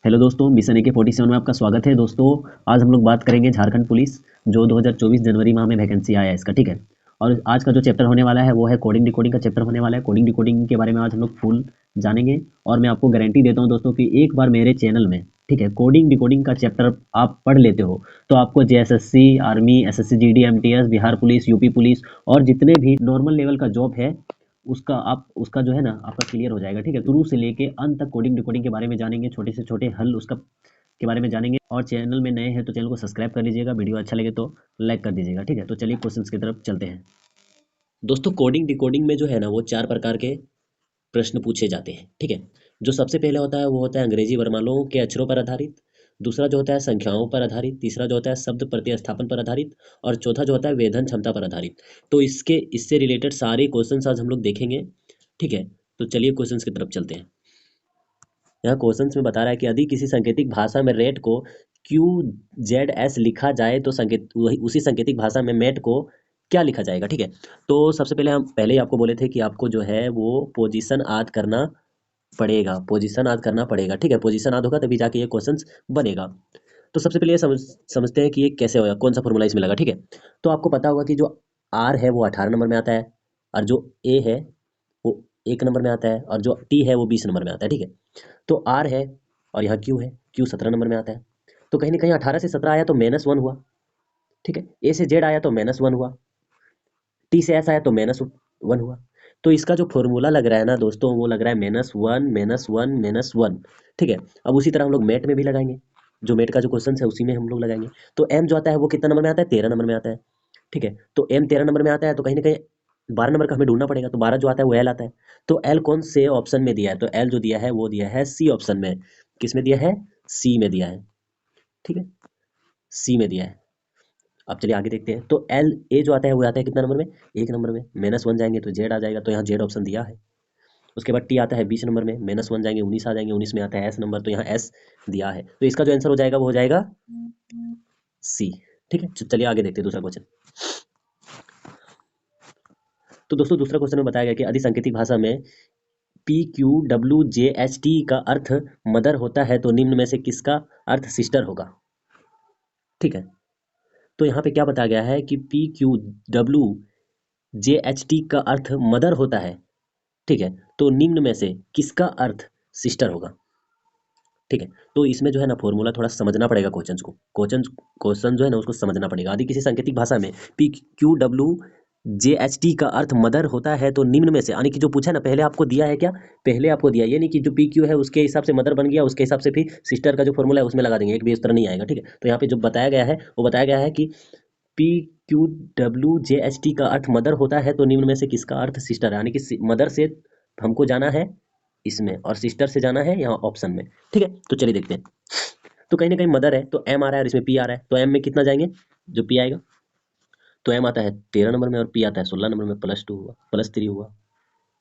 Hello दोस्तों, mission AK 47 में आपका स्वागत है। दोस्तों, आज हम लोग बात करेंगे झारखंड पुलिस जो 2024 जनवरी माह में वैकेंसी आया है इसका, ठीक है। और आज का जो चैप्टर होने वाला है वो है कोडिंग डिकोडिंग का चैप्टर होने वाला है। कोडिंग डिकोडिंग के बारे में आज हम लोग फुल जानेंगे और मैं आपको गारंटी देता हूँ दोस्तों कि एक बार मेरे चैनल में, ठीक है, कोडिंग डिकोडिंग का चैप्टर आप पढ़ लेते हो तो आपको JSSC, army, SSC GD MTS, Bihar police, UP police और जितने भी नॉर्मल लेवल का जॉब है उसका जो है ना आपका क्लियर हो जाएगा, ठीक है। शुरू से लेके अंत तक कोडिंग डिकोडिंग के बारे में जानेंगे, छोटे से छोटे हल उसका के बारे में जानेंगे। और चैनल में नए हैं तो चैनल को सब्सक्राइब कर लीजिएगा, वीडियो अच्छा लगे तो लाइक कर दीजिएगा, ठीक है। तो चलिए क्वेश्चंस की तरफ चलते हैं। दोस्तों, कोडिंग डिकोडिंग में जो है ना वो 4 प्रकार के प्रश्न पूछे जाते हैं, ठीक है। जो सबसे पहले होता है वो होता है अंग्रेजी वर्णमालाओं के अक्षरों पर आधारित। दूसरा जो होता है संख्याओं पर आधारित। तीसरा जो होता है शब्द प्रतिस्थापन पर आधारित। और चौथा जो होता है वेधन क्षमता पर आधारित। तो इससे रिलेटेड सारे क्वेश्चंस आज हम लोग देखेंगे, ठीक है। तो चलिए क्वेश्चंस की तरफ चलते हैं। यहाँ क्वेश्चंस में बता रहा है कि यदि किसी सांकेतिक भाषा में रेट को QZS लिखा जाए तो उसी सांकेतिक भाषा में मेट को क्या लिखा जाएगा, ठीक है। तो सबसे पहले हम पहले ही आपको बोले थे कि आपको जो है वो पोजीशन आद करना पड़ेगा, पोजीशन आद करना पड़ेगा, ठीक है। पोजीशन आद होगा तभी जाके ये क्वेश्चंस बनेगा। तो सबसे पहले ये समझते हैं कि ये कैसे होगा, कौन सा फॉर्मूला इसमें लगा, ठीक है। तो आपको पता होगा कि जो R है वो 18 नंबर में आता है और जो A है वो 1 नंबर में आता है और जो T है वो 20 नंबर में आता है, ठीक है। तो R है और यहाँ Q है, Q 17 नंबर में आता है। तो कहीं ना कहीं 18 से 17 आया तो -1 हुआ, ठीक है। A से Z आया तो -1 हुआ, T से S आया तो -1 हुआ। तो इसका जो फॉर्मूला लग रहा है ना दोस्तों वो लग रहा है -1 -1 -1, ठीक है। अब उसी तरह हम लोग मेट में भी लगाएंगे, जो मेट का जो क्वेश्चन है उसी में हम लोग लगाएंगे। तो M जो आता है वो कितना नंबर में आता है, 13 नंबर में आता है, ठीक है। तो M 13 नंबर में आता है तो कहीं ना कहीं 12 नंबर का हमें ढूंढना पड़ेगा। तो 12 जो आता है वो L आता है। तो L कौन से ऑप्शन में दिया है, तो L जो दिया है वो दिया है C ऑप्शन में। किस में दिया है, C में दिया है, ठीक है, C में दिया है। अब चलिए आगे देखते हैं। तो A जो आता है वो आता है कितना नंबर में, 1 नंबर में। -1 जाएंगे तो Z आ जाएगा, तो यहाँ Z ऑप्शन दिया है। उसके बाद T आता है 20 नंबर में, -1 जाएंगे 19 आ जाएंगे, 19 में आता है S नंबर, तो यहाँ S दिया है। तो इसका जो आंसर हो जाएगा वो हो जाएगा C, ठीक है। चलिए आगे देखते हैं दूसरा क्वेश्चन। तो दोस्तों दूसरा क्वेश्चन में बताया गया कि यदि सांकेतिक भाषा में PQWJHT का अर्थ मदर होता है तो निम्न में से किसका अर्थ सिस्टर होगा, ठीक है। तो यहाँ पे क्या बताया गया है कि PQWJHT का अर्थ मदर होता है, ठीक है। तो निम्न में से किसका अर्थ सिस्टर होगा, ठीक है। तो इसमें जो है ना फॉर्मूला थोड़ा समझना पड़ेगा, क्वेश्चन जो है ना उसको समझना पड़ेगा। यदि किसी सांकेतिक भाषा में PQWJHT का अर्थ मदर होता है तो निम्न में से, यानी कि जो पूछा ना पहले आपको दिया है क्या, पहले आपको दिया ये नहीं कि जो PQ है उसके हिसाब से मदर बन गया, उसके हिसाब से फिर सिस्टर का जो फॉर्मूला है उसमें लगा देंगे, एक भी इस तरह नहीं आएगा, ठीक है। तो यहाँ पे जो बताया गया है वो बताया गया है कि PQWJHT का अर्थ मदर होता है तो निम्न में से किसका अर्थ सिस्टर है, यानी कि मदर से हमको जाना है इसमें और सिस्टर से जाना है यहाँ ऑप्शन में, ठीक है। तो चलिए देखते हैं। तो कहीं ना कहीं मदर है तो M आ रहा है और इसमें P आ रहा है, तो M में कितना जाएंगे, जो P आएगा। तो M आता है 13 नंबर में और P आता है 16 नंबर में, +2 हुआ, +3 हुआ,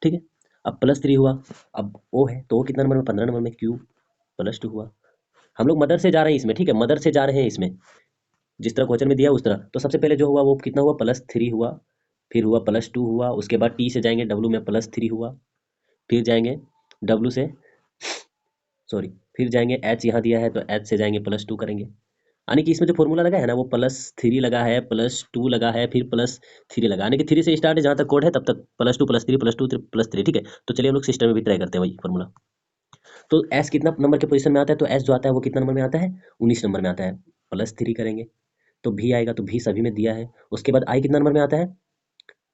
ठीक है। अब +3 हुआ, अब O है तो O कितना नंबर में, 15 नंबर में, Q +2 हुआ। हम लोग मदर से जा रहे हैं इसमें, ठीक है, मदर से जा रहे हैं इसमें, जिस तरह क्वेश्चन में दिया उस तरह। तो सबसे पहले जो हुआ वो कितना हुआ, +3 हुआ, फिर हुआ +2 हुआ, उसके बाद T से जाएंगे W में +3 हुआ, फिर जाएंगे W से, सॉरी, फिर जाएंगे H, यहाँ दिया है तो H से जाएंगे +2 करेंगे, यानी कि इसमें जो फॉर्मूला लगा है ना वो +3 लगा है, +2 लगा है, फिर +3 लगा, यानी कि 3 से स्टार्ट है, जहाँ तक कोड है तब तक +2 +3 +2 +3, ठीक है। तो चलिए हम लोग सिस्टम में भी ट्राई करते हैं वही फॉर्मूला। तो S कितना नंबर के पोजीशन में आता है, तो S जो आता है वो कितना नंबर में आता है, 19 नंबर में आता है। +3 करेंगे तो V आएगा, तो V सभी में दिया है। उसके बाद I कितना नंबर में आता है,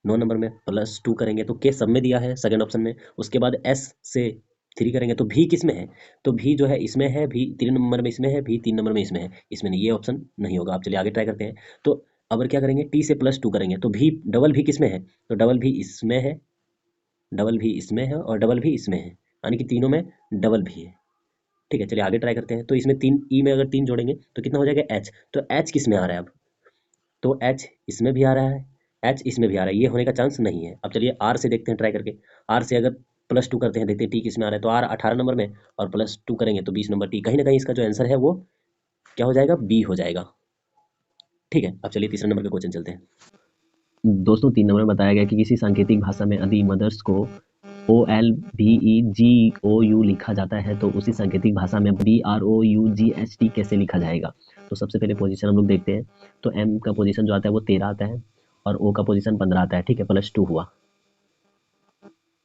9 नंबर में, +2 करेंगे तो K सब में दिया है सेकंड ऑप्शन में। उसके बाद S से 3 करेंगे तो V किस में है, तो V जो है इसमें है, V 3 नंबर में इसमें है, V 3 नंबर में इसमें है, इसमें नहीं, ये ऑप्शन नहीं होगा। आप चलिए आगे ट्राई करते हैं। तो अब क्या करेंगे, T से +2 करेंगे तो V डबल V किस में है, तो डबल V इसमें है, डबल V इसमें है और डबल V इसमें है, यानी कि तीनों में डबल V है, ठीक है। चलिए आगे ट्राई करते हैं। तो इसमें 3 E में अगर 3 जोड़ेंगे तो कितना हो जाएगा, H। तो H किस में आ रहा है अब, तो H इसमें भी आ रहा है, H इसमें भी आ रहा है, ये होने का चांस नहीं है। अब चलिए R से देखते हैं ट्राई करके। R से अगर +2 करते हैं, देखते हैं T किस में आ रहा है, तो R 18 नंबर में और +2 करेंगे तो 20 नंबर T। कहीं ना कहीं इसका जो आंसर है वो क्या हो जाएगा, B हो जाएगा, ठीक है। अब चलिए तीसरे नंबर का क्वेश्चन चलते हैं। दोस्तों 3 नंबर में बताया गया कि किसी सांकेतिक भाषा में यदि मदर्स को OLVEGOU लिखा जाता है तो उसी सांकेतिक भाषा में BROUGHT कैसे लिखा जाएगा। तो सबसे पहले पोजीशन हम लोग देखते हैं। तो M का पोजीशन जो आता है वो 13 आता है और O का पोजीशन 15 आता है, ठीक है, +2 हुआ।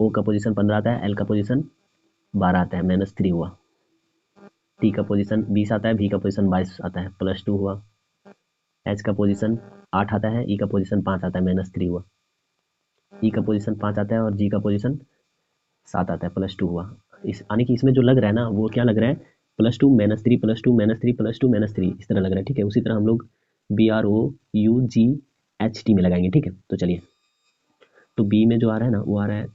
O का पोजीशन 15 आता है, L का पोजीशन 12 आता है, -3 हुआ। T का पोजीशन 20 आता है, V का पोजीशन 22 आता है, +2 हुआ। H का पोजीशन 8 आता है, E का पोजीशन 5 आता है, -3 हुआ। E का पोजीशन 5 आता है और G का पोजीशन 7 आता है, +2 हुआ। इस यानी कि इसमें जो लग रहा है ना वो क्या लग रहा है, +2 -3 +2 -3 +2 -3 इस तरह लग रहा है, ठीक है। उसी तरह हम लोग BROUGHT में लगाएंगे, ठीक है। तो चलिए, तो बी में जो आ रहा है ना वो आ रहा है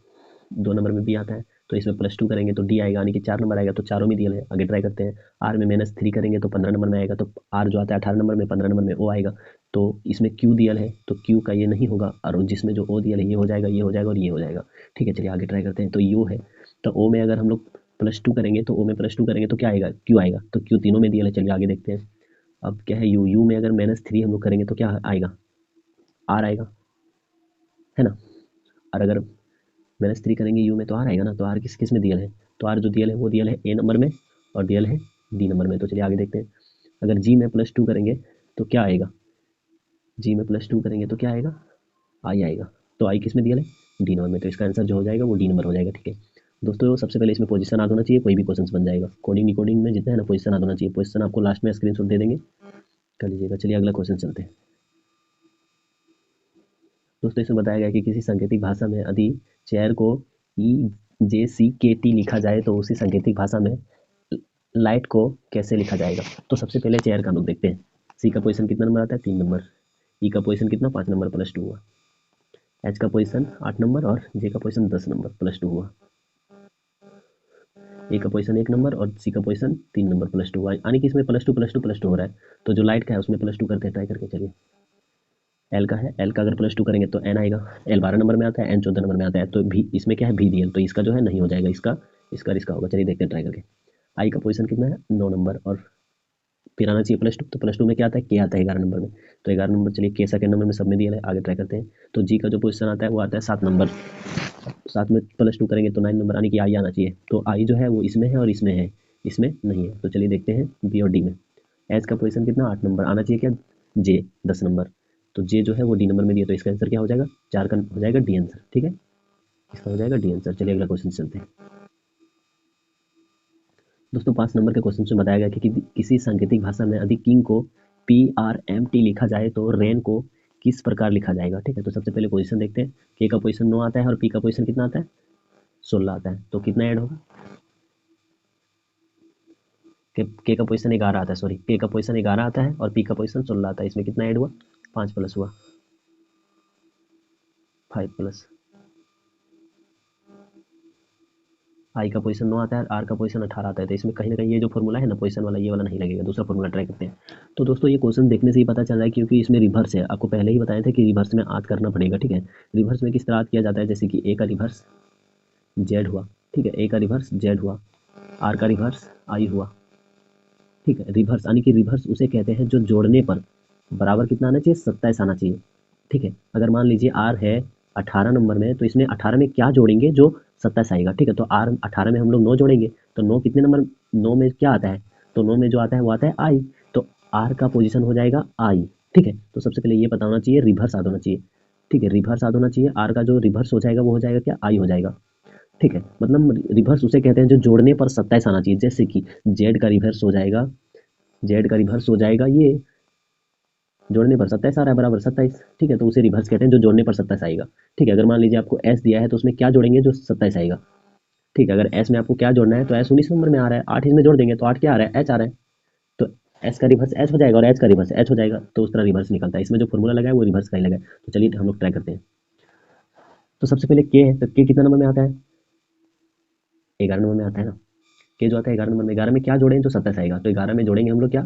2 नंबर में बी आता है, तो इसमें +2 करेंगे तो डी आएगा, यानी कि 4 नंबर आएगा, तो चारों में दिया है। आगे ट्राई करते हैं। आर में -3 करेंगे तो 15 नंबर में आएगा, तो आर जो आता है 18 नंबर में, 15 नंबर में ओ आएगा। तो इसमें क्यू दियल है तो क्यू का ये नहीं होगा, और जिसमें जो ओ दियल है ये हो जाएगा, ये हो जाएगा और ये हो जाएगा, ठीक है। चलिए आगे ट्राई करते हैं। तो यू है, तो ओ में अगर हम लोग +2 करेंगे तो ओ में +2 करेंगे तो क्या आएगा, क्यू आएगा, तो क्यू तीनों में दिया है। चलिए आगे देखते हैं। अब क्या है, यू में अगर -3 हम लोग करेंगे तो क्या आएगा, आर आएगा, है ना। और अगर -3 करेंगे यू में तो आर आएगा ना, तो आर किस किस में दियल है, तो आर जो दियल है वो दियल है ए नंबर में और दियल है डी नंबर में। तो चलिए आगे देखते हैं। अगर जी में +2 करेंगे तो क्या आएगा, जी में +2 करेंगे तो क्या आएगा, आई आएगा, तो आई किस में दियल है, डी नंबर में। तो इसका आंसर जो हो जाएगा वो डी नंबर हो जाएगा, ठीक है दोस्तों। सबसे पहले इसमें पोजीशन याद होना चाहिए, कोई भी क्वेश्चन बन जाएगा। कोडिंग डिकोडिंग में जितना है ना पोजीशन याद होना चाहिए। पोजीशन आपको लास्ट में स्क्रीनशॉट दे देंगे, कर लीजिएगा। चलिए अगला क्वेश्चन चलते हैं। दोस्तों इसमें बताया गया कि किसी सांकेतिक भाषा में यदि चेयर को EJCKT लिखा जाए तो उसी सांकेतिक भाषा में लाइट को कैसे लिखा जाएगा। तो सबसे पहले चेयर का हम लोग देखते हैं। सी का पोजीशन कितना नंबर आता है, 3 नंबर। ई का पोजीशन कितना, 5 नंबर, +2 हुआ। एच का पोजीशन 8 नंबर और जे का पोजीशन 10 नंबर, +2 हुआ। ए का पोजीशन 1 नंबर और सी का पोजीशन 3 नंबर, +2 हुआ। यानी कि इसमें +2 हो रहा है, तो जो लाइट का है उसमें +2 करते हैं, ट्राई करके। चलिए एल का है, एल का अगर +2 करेंगे तो एन आएगा। एल 12 नंबर में आता है, एन 14 नंबर में आता है, तो भी इसमें क्या है, भी डी एल, तो इसका जो है नहीं हो जाएगा, इसका इसका इसका होगा। चलिए देखते हैं ट्राई करके। आई का पोजीशन कितना है, 9 नंबर, और फिर आना चाहिए +2, तो +2 में क्या आता है, के आता है 11 नंबर में, तो 11 नंबर। चलिए के सेकंड नंबर में सब में दिया है। आगे ट्राई करते हैं। तो जी का जो पोजीशन आता है वो आता है 7 नंबर, 7 में +2 करेंगे तो 9 नंबर, यानी कि आई आना चाहिए। तो आई जो है वो इसमें है और इसमें है, इसमें नहीं है। तो चलिए देखते हैं बी और डी में। एच का पोजीशन कितना, 8 नंबर, आना चाहिए क्या, जे 10 नंबर, तो जे जो है वो डी नंबर में दिया, तो इसका आंसर क्या हो जाएगा, 4 का हो जाएगा डी आंसर, ठीक है, इसका हो जाएगा डी आंसर। चलिए अगला क्वेश्चन चलते हैं। दोस्तों 5 नंबर के क्वेश्चन में बताया गया कि किसी सांकेतिक भाषा में यदि किंग को PRMT लिखा जाए तो रेन को किस प्रकार लिखा जाएगा, ठीक है। तो सबसे पहले पोजीशन देखते हैं। के का पोजीशन 9 आता है और पी का पोजीशन कितना आता है, 16 आता है, तो कितना ऐड होगा, के का पोजीशन 11 आता है, सॉरी, के का पोजीशन 11 आता है और पी का पोजीशन 16 आता है, इसमें कितना ऐड हुआ, 5 प्लस हुआ, 5 प्लस। आई का पोजीशन 9 आता है, आर का पोजीशन 18 आता है, तो इसमें कहीं ना कहीं ये जो फॉर्मूला है ना पोजीशन वाला, ये वाला नहीं लगेगा, दूसरा फॉर्मूला ट्राई करते हैं। तो दोस्तों ये क्वेश्चन देखने से ही पता चल रहा है, क्योंकि इसमें रिवर्स है। आपको पहले ही बताया था कि रिवर्स में याद करना पड़ेगा, ठीक है। रिवर्स में किस तरह याद किया जाता है, जैसे कि ए का रिवर्स जेड हुआ, ठीक है, ए का रिवर्स जेड हुआ, आर का रिवर्स आई हुआ, ठीक है। रिवर्स यानी कि रिवर्स उसे कहते हैं जो जोड़ने पर बराबर कितना आना चाहिए, 27 आना चाहिए, ठीक है। अगर मान लीजिए आर है 18 नंबर में, तो इसमें 18 में क्या जोड़ेंगे जो 27 आएगा, ठीक है। तो आर 18 में हम लोग 9 जोड़ेंगे, तो 9 कितने नंबर, 9 में क्या आता है, तो 9 में जो आता है वो आता है आई, तो आर का पोजीशन हो जाएगा आई, ठीक है। तो सबसे पहले ये पता होना चाहिए, रिवर्स याद होना चाहिए, ठीक है, रिवर्स याद होना चाहिए। आर का जो रिवर्स हो जाएगा वो हो जाएगा क्या, आई हो जाएगा, ठीक है। मतलब रिवर्स उसे कहते हैं जो जोड़ने पर 27 आना चाहिए, जैसे कि जेड का रिवर्स हो जाएगा, जेड का रिवर्स हो जाएगा ये, जोड़ने पर 27 आ रहा है बराबर 27, ठीक है, तो उसे रिवर्स कहते हैं जो जोड़ने पर 27 आएगा, ठीक है। अगर मान लीजिए आपको एस दिया है तो उसमें क्या जोड़ेंगे जो 27 आएगा, ठीक है। अगर एस में आपको क्या जोड़ना है, तो एस 19 नंबर में आ रहा है, 8 इसमें जोड़ देंगे तो 8 क्या आ रहा है, एच आ रहा है, तो एस का रिवर्स एच हो जाएगा और एच का रिवर्स एच हो जाएगा, तो उस तरह रिवर्स निकलता है। इसमें जो फॉर्मूला लगा है वो रिवर्स का ही लगा है। तो चलिए हम लोग ट्राई करते हैं। तो सबसे पहले के है, तो के कितना नंबर में आता है, 11 नंबर में आता है ना। के जो आता है 11 नंबर में, 11 में क्या जोड़ें जो 27 आएगा, तो 11 में जोड़ेंगे हम लोग क्या,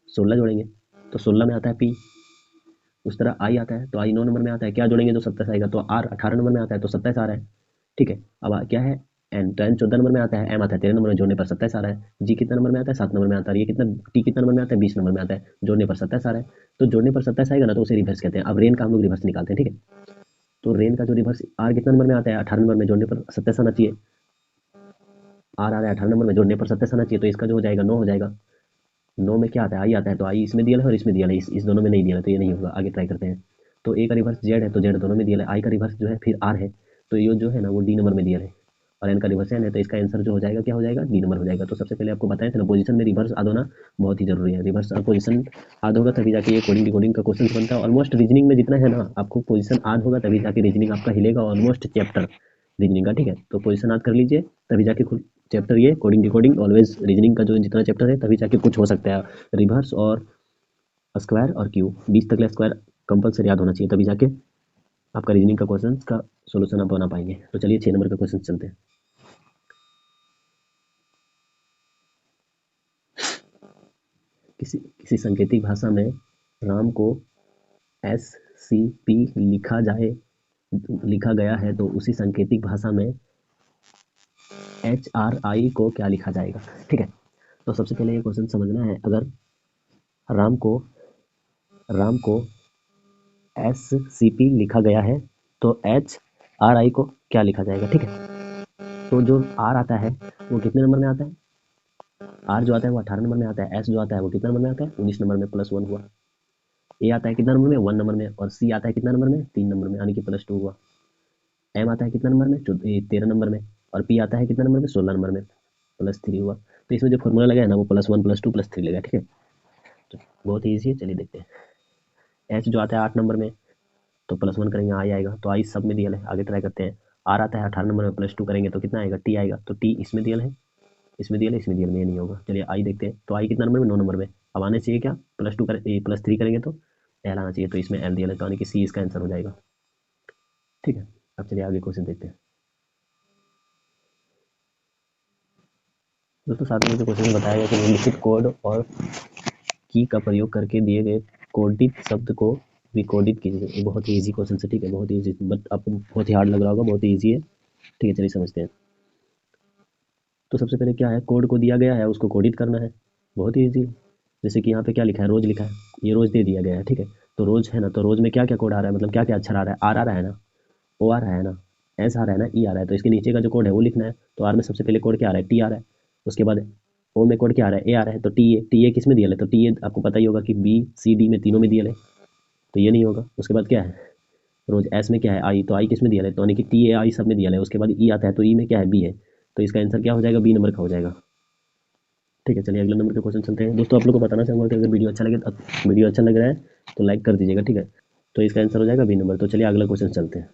16 जोड़ेंगे, तो 16 में आता है पी। उस तरह आई आता है, तो आई 9 नंबर में आता है, क्या जोड़ेंगे जो 27 आएगा, तो आर 18 नंबर में आता है, तो 27 आ रहा है, ठीक है। अब क्या है एन, तो एन 14 नंबर में आता है, एम आता है 13 नंबर में, जोड़ने पर 27 आ रहा है। जी कितना नंबर में आता है, 7 नंबर में आता है, ये कितना, टी कितना नंबर में आता है, 20 नंबर में आता है, जोड़ने पर 27 आ रहा है। तो जोड़ने पर 27 आएगा ना, तो उसे रिवर्स कहते हैं। अब रेन का हम लोग रिवर्स निकालते हैं, ठीक है। तो रेन का जो रिवर्स आर कितना नंबर में आता है, 18 नंबर में, जोड़ने पर 27 आना चाहिए। आर आ रहा है 18 नंबर में, जोड़ने पर 27 आना चाहिए, तो इसका जो हो जाएगा 9 हो जाएगा। 9 में क्या आता है, आई आता है, तो आई इसमें दिया है और इसमें दिया है, इस दोनों में नहीं दिया है, तो ये नहीं होगा। आगे ट्राई करते हैं। तो ए का रिवर्स जेड है, तो जेड दोनों में दिया है। आई का रिवर्स जो है फिर आर है, तो ये जो है ना वो डी नंबर में दिया है। और एन का रिवर्स एन है, तो इसका आंसर जो हो जाएगा क्या हो जाएगा, डी नंबर हो जाएगा। तो सबसे पहले आपको बताया था ना, पोजीशन में रिवर्स याद होना बहुत ही जरूरी है। रिवर्स और पोजीशन याद होगा तभी जाके ये कोडिंग डिकोडिंग का क्वेश्चन बनता है। ऑलमोस्ट रीजनिंग में जितना है ना, आपको पोजीशन याद होगा तभी जाके रीजनिंग आपका हिलेगा, ऑलमोस्ट चैप्टर रीजनिंग का, ठीक है। तो पोजीशन याद कर लीजिए, तभी जाके खुद चैप्टर ये कोडिंग डिकोडिंग ऑलवेज रीजनिंग का जो जितना चैप्टर है तभी जाके कुछ हो सकता है। रिवर्स और स्क्वायर और क्यूब 20 तक स्क्वायर कंपलसरी याद होना चाहिए, तभी जाके आपका रीजनिंग का क्वेश्चन का सोल्यूशन आप बना पाएंगे। तो चलिए 6 नंबर का क्वेश्चन चलते हैं। किसी सांकेतिक भाषा में राम को SCP लिखा गया है, तो उसी सांकेतिक भाषा में HRI को क्या लिखा जाएगा, ठीक है। तो सबसे पहले ये क्वेश्चन समझना है, अगर राम को SCP लिखा गया है तो HRI को क्या लिखा जाएगा, ठीक है। तो जो R आता है वो कितने नंबर में आता है, R जो आता है वो 18 नंबर में आता है। S जो आता है वो कितना नंबर में आता है, 19 नंबर में, +1 हुआ। A आता है कितना नंबर में, 1 नंबर में, और C आता है कितना नंबर में, 3 नंबर में, यानी कि +2 हुआ। M आता है कितना नंबर में, 13 नंबर में, और P आता है कितना नंबर में, 16 नंबर में, +3 हुआ। तो इसमें जो फॉर्मूला लगा है ना वो +1 +2 +3 लगा, ठीक है। तो बहुत ईजी है, चलिए देखते हैं। H जो आता है 8 नंबर में, तो +1 करेंगे आई आएगा, तो आई सब में दिया है। आगे ट्राई करते हैं। R आता है 18 नंबर में, +2 करेंगे तो कितना आएगा, T आएगा, तो T इसमें दिया है, इसमें दिया है, इसमें दिया है, ये नहीं होगा। चलिए आई देखते हैं। तो आई कितना नंबर में, 9 नंबर में। अब आने चाहिए क्या, +2 करें, +3 करेंगे तो एल आना चाहिए, तो इसमें एल दिया है, तो यानी कि सी इसका आंसर हो जाएगा, ठीक है। अब चलिए आगे क्वेश्चन देखते हैं। दोस्तों साथ में जो क्वेश्चन में बताया गया कि निम्नलिखित कोड और की का प्रयोग करके दिए गए कोडित शब्द को विकोडित कीजिए। ये बहुत ही ईजी क्वेश्चन है, ठीक है, बहुत ही ईजी, बट आपको बहुत ही हार्ड लग रहा होगा, बहुत ही ईजी है, ठीक है। चलिए समझते हैं। तो सबसे पहले क्या है, कोड को दिया गया है, उसको कोडित करना है, बहुत ही ईजी। जैसे कि यहाँ पे क्या लिखा है, रोज लिखा है, ये रोज दे दिया गया है, ठीक है। तो रोज है ना, तो रोज में क्या क्या कोड आ रहा है, मतलब क्या क्या अक्षर आ रहा है, आर आ रहा है ना, ओ आ रहा है ना, एस आ रहा है ना, ई आ रहा है, तो इसके नीचे का जो कोड है वो लिखना है। तो आर में सबसे पहले कोड क्या आ रहा है, टी आ रहा है। उसके बाद ओ में कोड क्या आ रहा है, ए आ रहा है, तो टी ए किस में दिया है, तो टी ए आपको पता ही होगा कि बी सी डी में तीनों में दिया है, तो ये नहीं होगा। उसके बाद क्या है, रोज एस में क्या है, आई, तो आई किस में दिया है, तो यानी कि टी ए आई सब में दिया है। उसके बाद ई आता है, तो ई में क्या है, बी है, तो इसका आंसर क्या हो जाएगा, बी नंबर का हो जाएगा, ठीक है। चलिए अगले नंबर के क्वेश्चन चलते हैं। दोस्तों आप लोग को बताना चाहूँगा कि अगर वीडियो अच्छा लग रहा है तो लाइक कर दीजिएगा, ठीक है। तो इसका आंसर हो जाएगा बी नंबर। तो चलिए अगला क्वेश्चन चलते हैं।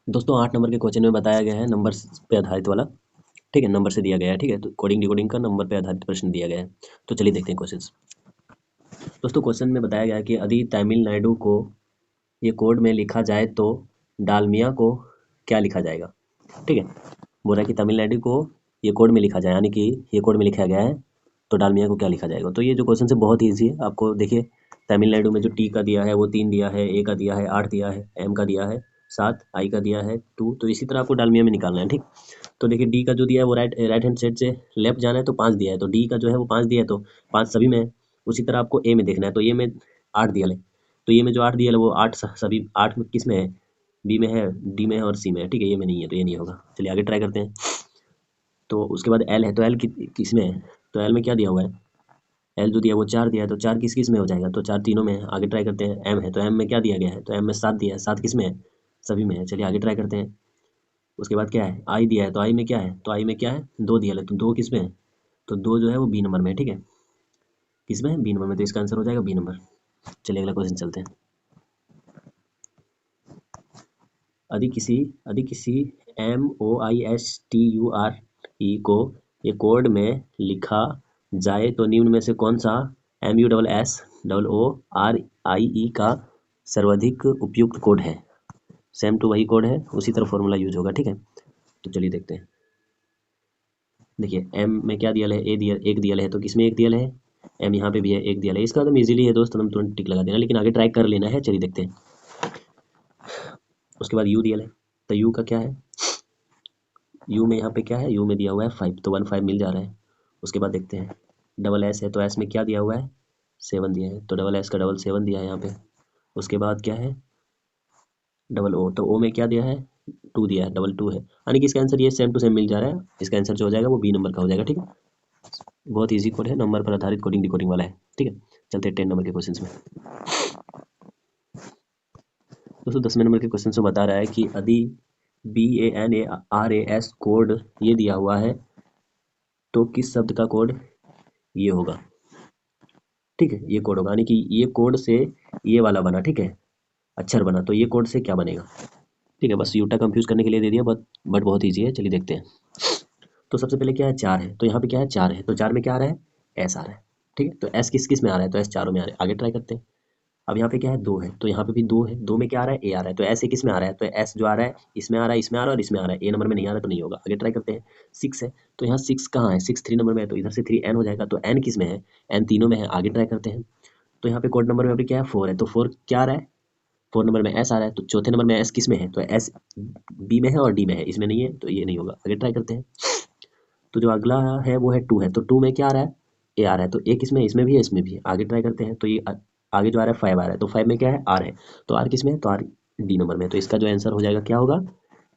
दोस्तों 8 नंबर के क्वेश्चन में बताया गया है नंबर पे आधारित वाला, ठीक है, नंबर से दिया गया है, ठीक है। तो कोडिंग डिकोडिंग का नंबर पे आधारित प्रश्न दिया गया है। तो चलिए देखते हैं क्वेश्चन। दोस्तों क्वेश्चन में बताया गया है कि यदि तमिलनाडु को ये कोड में लिखा जाए तो डालमिया को क्या लिखा जाएगा, ठीक है। बोल रहा है कि तमिलनाडु को ये कोड में लिखा जाए, यानी कि ये कोड में लिखा गया है, तो डालमिया को क्या लिखा जाएगा। तो ये जो क्वेश्चन है बहुत ईजी है। आपको देखिए तमिलनाडु में जो टी का दिया है वो 3 दिया है, ए का दिया है 8 दिया है, एम का दिया है 7, आई का दिया है 2, तो इसी तरह आपको डालमिया में निकालना है, ठीक। तो देखिए डी का जो दिया है वो राइट हैंड साइड से लेफ्ट जाना है, तो 5 दिया है, तो डी का जो है वो 5 दिया है, तो 5 सभी में है। उसी तरह आपको ए में देखना है, तो ए में 8 दिया है, तो ये में जो 8 दिया है वो 8 सभी 8 में किस में है, बी में है, डी में है और सी में है, ठीक है। ये में नहीं है, तो ये नहीं होगा। चलिए आगे ट्राई करते हैं। तो उसके बाद एल है, तो एल किस में है, तो एल में क्या दिया हुआ है, एल जो दिया है वो 4 दिया है, तो 4 किस किस में हो जाएगा, तो 4 तीनों में है। आगे ट्राई करते हैं। एम है, तो एम में क्या दिया गया है, तो एम में 7 दिया है, 7 किस में है, सभी में है। चलिए आगे ट्राई करते हैं। उसके बाद क्या है, आई दिया है, तो आई में क्या है, तो आई में क्या है, 2 दिया है, तो 2 किस में है, तो 2 जो है वो बी नंबर में है, ठीक है। किस में है, बी नंबर में, तो इसका आंसर हो जाएगा बी नंबर। चलिए अगला क्वेश्चन चलते हैं। यदि किसी MOISTURE को ये कोड में लिखा जाए तो निम्न में से कौन सा MUSSORIE का सर्वाधिक उपयुक्त कोड है। सेम टू वही कोड है, उसी तरह फॉर्मूला यूज होगा, ठीक है। तो चलिए देखते हैं। देखिए एम में क्या दिया है, ए दिया, एक दिया है, तो किसमें एक दिया है, एम यहाँ पे भी है, एक दिया है। इसका एकदम इजीली है दोस्त, हम तुरंत टिक लगा देना, लेकिन आगे ट्राई कर लेना है। चलिए देखते हैं। उसके बाद यू दिया है, तो यू का क्या है, यू में यहाँ पे क्या है, यू में दिया हुआ है 5, तो 1 5 मिल जा रहा है। उसके बाद देखते हैं डबल एस है, तो एस में क्या दिया हुआ है, 7 दिया है, तो डबल एस का डबल 7 दिया है यहाँ पे। उसके बाद क्या है, डबल ओ, तो ओ में क्या दिया है, 2 दिया है, डबल 2 है, यानी कि इसका आंसर ये सेम टू सेम मिल जा रहा है। इसका आंसर जो हो जाएगा वो बी नंबर का हो जाएगा। ठीक है, बहुत ईजी कोड है, नंबर पर आधारित कोडिंग डिकोडिंग वाला है। ठीक है, चलते हैं 10 नंबर के क्वेश्चन में। दोस्तों 10वें नंबर के क्वेश्चन में बता रहा है कि यदि BANARAS कोड ये दिया हुआ है तो किस शब्द का कोड ये होगा। ठीक है, ये कोड होगा, यानी कि ये कोड से ये वाला बना, ठीक है, अक्षर बना, तो ये कोड से क्या बनेगा। ठीक है, बस यूटा कंफ्यूज करने के लिए दे दिया, बट बहुत ईजी है। चलिए देखते हैं। तो सबसे पहले क्या है, 4 है, तो यहाँ पे क्या है, 4 है, तो 4 में क्या आ रहा है, एस आ रहा है। ठीक है, तो एस किस किस में आ रहा है, तो एस चारों में आ रहा है। आगे ट्राई करते हैं। अब यहाँ पे क्या है, 2 है, तो यहाँ पे भी 2 है, 2 में क्या आ रहा है, ए आ रहा है, तो एस किस में आ रहा है, तो एस जो आ रहा है इसमें आ रहा है, इसमें आ रहा है और इसमें आ रहा है, ए नंबर में नहीं आ रहा है, तो नहीं होगा। आगे ट्राई करते हैं। 6 है, तो यहाँ 6 कहाँ है, 6 3 नंबर में है, तो इधर से 3 एन हो जाएगा, तो एन किस में है, एन तीनों में है। आगे ट्राई करते हैं। तो यहाँ पे कोड नंबर में अभी क्या है, 4 है, तो 4 क्या आ रहा है, 4 नंबर में एस आ रहा है, तो चौथे नंबर में एस किस में है, तो एस बी में है और डी में है, इसमें नहीं है, तो ये नहीं होगा। आगे ट्राई करते हैं। तो जो अगला है वो है 2 है, तो 2 में क्या आ रहा है, ए आ रहा है, तो ए किस में है, इसमें भी है, इसमें भी है। आगे ट्राई करते हैं। तो ये आगे जो आ रहा है 5 आ रहा है, तो 5 में क्या है, आर है, तो आर किस में है, तो आर डी नंबर में है, तो इसका जो आंसर हो जाएगा क्या होगा,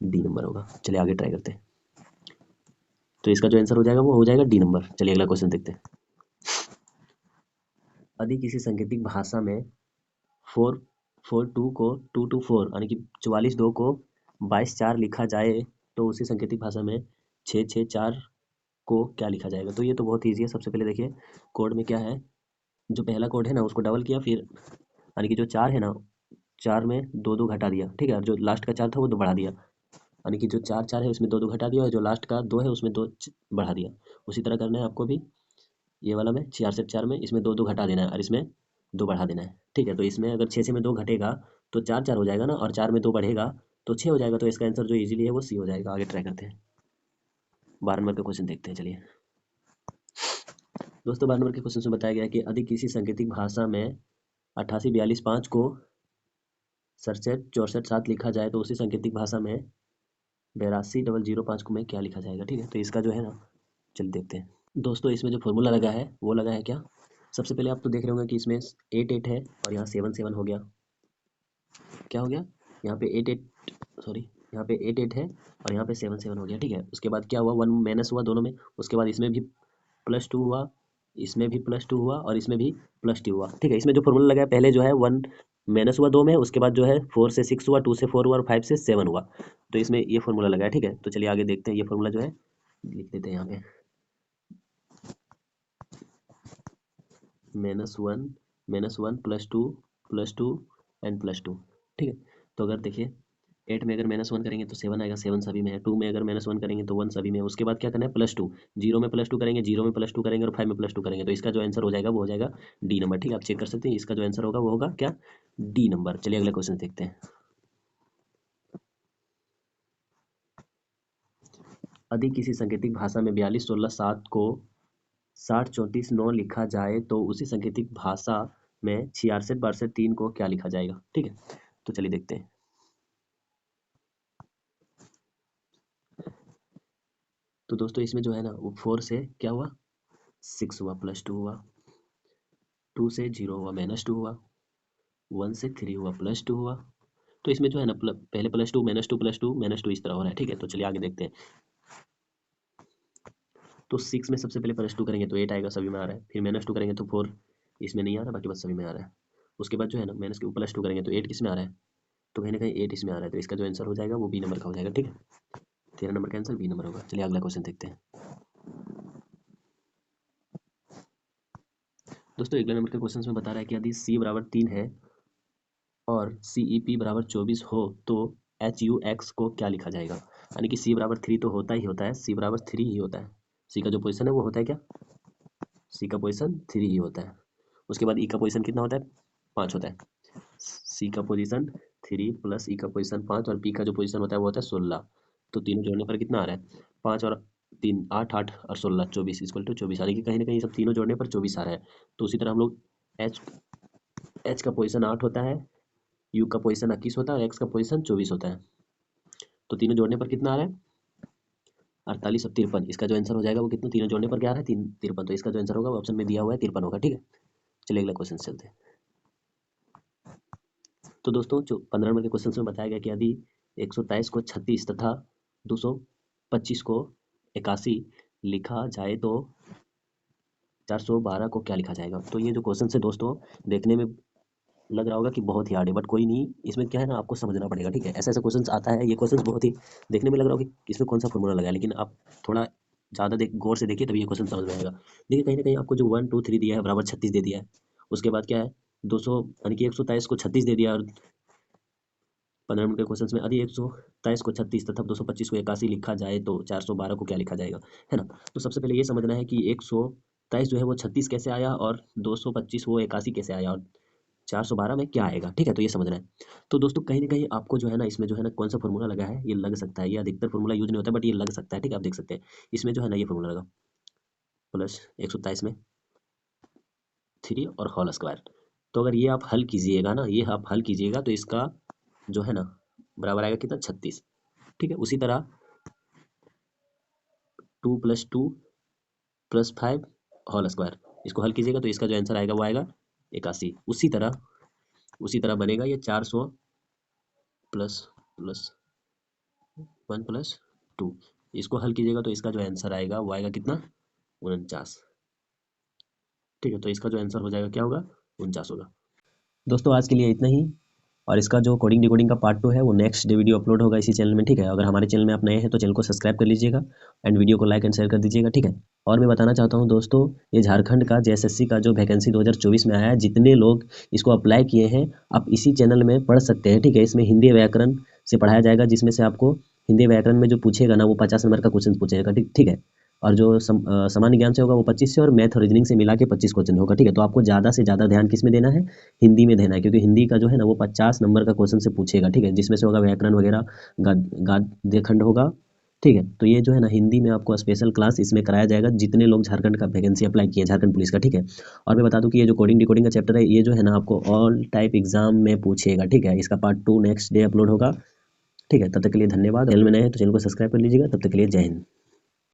डी नंबर होगा। चलिए आगे ट्राई करते हैं। तो इसका जो आंसर हो जाएगा वो हो जाएगा डी नंबर। चलिए अगला क्वेश्चन देखते हैं। यदि किसी सांकेतिक भाषा में 4 4 2 को 2 2 4 यानी कि 44 2 को 22 4 लिखा जाए तो उसी सांकेतिक भाषा में 6 6 4 को क्या लिखा जाएगा। तो ये तो बहुत ईजी है। सबसे पहले देखिए कोड में क्या है, जो पहला कोड है ना उसको डबल किया, फिर यानी कि जो 4 है ना, 4 में 2 2 घटा दिया, ठीक है, और जो लास्ट का 4 था वो 2 बढ़ा दिया, यानी कि जो 4 4 है उसमें 2 2 घटा दिया, और जो लास्ट का 2 है उसमें 2 बढ़ा दिया। उसी तरह करना है आपको भी, ये वाला में 4 से 4 में इसमें 2 2 घटा देना है और इसमें 2 बढ़ा देना है। ठीक है, तो इसमें अगर 6 से में 2 घटेगा तो 4 4 हो जाएगा ना, और 4 में 2 बढ़ेगा तो 6 हो जाएगा, तो इसका आंसर जो इजीली है वो सी हो जाएगा। आगे ट्राई करते हैं। 12 नंबर का क्वेश्चन देखते हैं। चलिए दोस्तों 12 नंबर के क्वेश्चन में बताया गया है कि यदि किसी सांकेतिक भाषा में 88 42 5 को 67 64 7 लिखा जाए तो उसी सांकेतिक भाषा में 82 005 को में क्या लिखा जाएगा। ठीक है, तो इसका जो है ना, चलिए देखते हैं। दोस्तों इसमें जो फॉर्मूला लगा है वो लगा है क्या, सबसे पहले आप तो देख रहे होंगे कि इसमें 8 8 है और यहाँ 7 7 हो गया। क्या हो गया, यहाँ पे 8 8 सॉरी, यहाँ पे 8 8 है और यहाँ पे 7 7 हो गया। ठीक है, उसके बाद क्या हुआ, 1 माइनस हुआ दोनों में, उसके बाद इसमें भी +2 हुआ, इसमें भी +2 हुआ और इसमें भी +2 हुआ। ठीक है, इसमें जो फॉर्मूला लगा है पहले जो है 1 माइनस हुआ 2 में, उसके बाद जो है 4 से 6 हुआ, 2 से 4 हुआ और 5 से 7 हुआ। तो इसमें ये फॉर्मूला लगा है। ठीक है, तो चलिए आगे देखते हैं। ये फॉर्मूला जो है लिख देते हैं यहाँ पे, -1 +2 एंड +2। ठीक है, तो अगर देखिए 8 में अगर -1 करेंगे तो 7 आएगा, 7 सभी में है। 2 में अगर -1 करेंगे तो 1 सभी में है। उसके बाद क्या करना है, +2, 0 में +2 करेंगे, 0 में +2 करेंगे और 5 में +2 करेंगे, तो इसका जो आंसर हो जाएगा वो हो जाएगा डी नंबर। ठीक है, आप चेक कर सकते हैं, इसका जो आंसर होगा वो होगा क्या, डी नंबर। चलिए अगला क्वेश्चन देखते हैं। यदि किसी सांकेतिक भाषा में 42 16 7 को 60 34 9 लिखा जाए तो उसी सांकेतिक भाषा में 66 62 3 को क्या लिखा जाएगा। ठीक है, तो चलिए देखते हैं। तो दोस्तों इसमें जो है ना वो 4 से क्या हुआ, 6 हुआ, +2 हुआ, 2 से 0 हुआ, -2 हुआ, 1 से 3 हुआ, +2 हुआ। तो इसमें जो है ना पहले +2 -2 +2 -2 इस तरह हो रहा है। ठीक है, तो चलिए आगे देखते हैं। तो 6 में सबसे पहले +2 करेंगे तो 8 आएगा, सभी में आ रहा है। फिर -2 करेंगे तो 4 इसमें नहीं आ रहा, बाकी बस सभी में आ रहा है। उसके बाद जो है ना माइनस के ऊपर +2 करेंगे तो 8 किस में आ रहा है, तो कहीं ना कहीं 8 इसमें आ रहा है, तो इसका जो आंसर हो जाएगा वो बी नंबर का हो जाएगा। ठीक है, 13 नंबर का आंसर बी नंबर होगा। चलिए अगला क्वेश्चन देखते हैं। दोस्तों अगले नंबर के क्वेश्चन में बता रहा है कि यदि c बराबर 3 है और CEP बराबर 24 हो तो HUX को क्या लिखा जाएगा। यानी कि c बराबर 3 तो होता ही होता है, c बराबर 3 ही होता है। c का जो पोजीशन है वो होता है क्या, c का पोजीशन 3 ही होता है। उसके बाद e का पोजीशन कितना होता है, 5 होता है। c का पोजीशन 3 प्लस e का पोजीशन 5 और p का जो पोजीशन होता है वो होता है 16। तो तीनों जोड़ने पर कितना आ रहा है, 5 और 3 8 8 और 16 24 इक्वल टू 24, यानी कि कहीं ना कहीं सब तीनों जोड़ने पर 24 आ रहा है। तो उसी तरह हम लोग एच का पोजीशन 8 होता है, यू का पोजीशन 21 होता है और एक्स का पोजीशन 24 होता है। तो तीनों जोड़ने पर कितना आ रहा है, 48 और 53। इसका जो आंसर हो जाएगा वो कितना, तीनों जोड़ने पर क्या आ रहा है, 53। तो इसका जो आंसर होगा ऑप्शन में दिया हुआ है 53 होगा। ठीक है, चलिए अगला क्वेश्चन चलते हैं। तो दोस्तों जो 15 नंबर के क्वेश्चन में बताया गया कि यदि 123 को 36 तथा 225 को 81 लिखा जाए तो 412 को क्या लिखा जाएगा। तो ये जो क्वेश्चन है दोस्तों, देखने में लग रहा होगा कि बहुत ही हार्ड है, बट कोई नहीं, इसमें क्या है ना, आपको समझना पड़ेगा, ठीक है। ऐसा ऐसा क्वेश्चन आता है, ये क्वेश्चन बहुत ही देखने में लग रहा होगा कि इसमें कौन सा फॉर्मूला लगा है, लेकिन आप थोड़ा ज़्यादा गौर से देखिए तभी ये क्वेश्चन समझ में आएगा। देखिए कहीं ना कहीं आपको जो 1 2 3 दिया है बराबर 36 दे दिया है, उसके बाद क्या है 200 यानी कि 123 को 36 दे दिया, और 15 नंबर के क्वेश्चन में यदि 123 को 36 तथा 225 को 81 लिखा जाए तो 412 को क्या लिखा जाएगा, है ना। तो सबसे पहले ये समझना है कि 123 जो है वो 36 कैसे आया, और 225 वो 81 कैसे आया, और 412 में क्या आएगा, ठीक है। तो ये समझना है। तो दोस्तों कहीं ना कहीं आपको जो है ना, इसमें जो है ना कौन सा फॉर्मूला लगा है, ये लग सकता है, ये अधिकतर फॉर्मूला यूज नहीं होता है, बट ये लग सकता है, ठीक है। आप देख सकते हैं इसमें जो है ना, ये फॉर्मूला लगा प्लस 127 में 3 और होल स्क्वायर। तो अगर ये आप हल कीजिएगा ना, ये आप हल कीजिएगा तो इसका जो है ना बराबर आएगा कितना, 36, ठीक है। उसी तरह 2 + 2 + 5 होल स्क्वायर, इसको हल कीजिएगा तो इसका जो आंसर आएगा वो आएगा 81। उसी तरह बनेगा ये 400 प्लस प्लस 1 + 2, इसको हल कीजिएगा तो इसका जो आंसर आएगा वो आएगा कितना, 49, ठीक है। तो इसका जो आंसर हो जाएगा क्या होगा, 49 होगा। दोस्तों आज के लिए इतना ही, और इसका जो कोडिंग डिकोडिंग का पार्ट 2 है वो नेक्स्ट डे वीडियो अपलोड होगा इसी चैनल में, ठीक है। अगर हमारे चैनल में आप नए हैं तो चैनल को सब्सक्राइब कर लीजिएगा, एंड वीडियो को लाइक एंड शेयर कर दीजिएगा, ठीक है। और मैं बताना चाहता हूँ दोस्तों, ये झारखंड का जेएसएससी का जो वैकेंसी 2024 में आया है, जितने लोग इसको अप्लाई किए हैं आप इसी चैनल में पढ़ सकते हैं, ठीक है। इसमें हिंदी व्याकरण से पढ़ाया जाएगा, जिसमें से आपको हिंदी व्याकरण में जो पूछेगा ना वो 50 नंबर का क्वेश्चन पूछेगा, ठीक है। और जो सामान्य ज्ञान से होगा वो 25 से, और मैथ और रीजनिंग से मिला के 25 क्वेश्चन होगा, ठीक है। तो आपको ज़्यादा से ज़्यादा ध्यान किस में देना है, हिंदी में देना है, क्योंकि हिंदी का जो है ना वो 50 नंबर का क्वेश्चन से पूछेगा, ठीक है। जिसमें से होगा व्याकरण वगैरह, गद्य खंड होगा, ठीक है। तो ये जो है ना हिंदी में आपको स्पेशल क्लास इसमें कराया जाएगा, जितने लोग झारखंड का वैकेंसी अप्लाई किए हैं झारखंड पुलिस का, ठीक है। और मैं बता दूं कि ये जो कोडिंग डिकोडिंग का चैप्टर है, ये जो है ना आपको ऑल टाइप एग्जाम में पूछेगा, ठीक है। इसका पार्ट 2 नेक्स्ट डे अपलोड होगा, ठीक है। तब तक के लिए धन्यवाद। चैनल में नए हैं तो चैनल को सब्सक्राइब कर लीजिएगा। तब तक के लिए जय हिंद।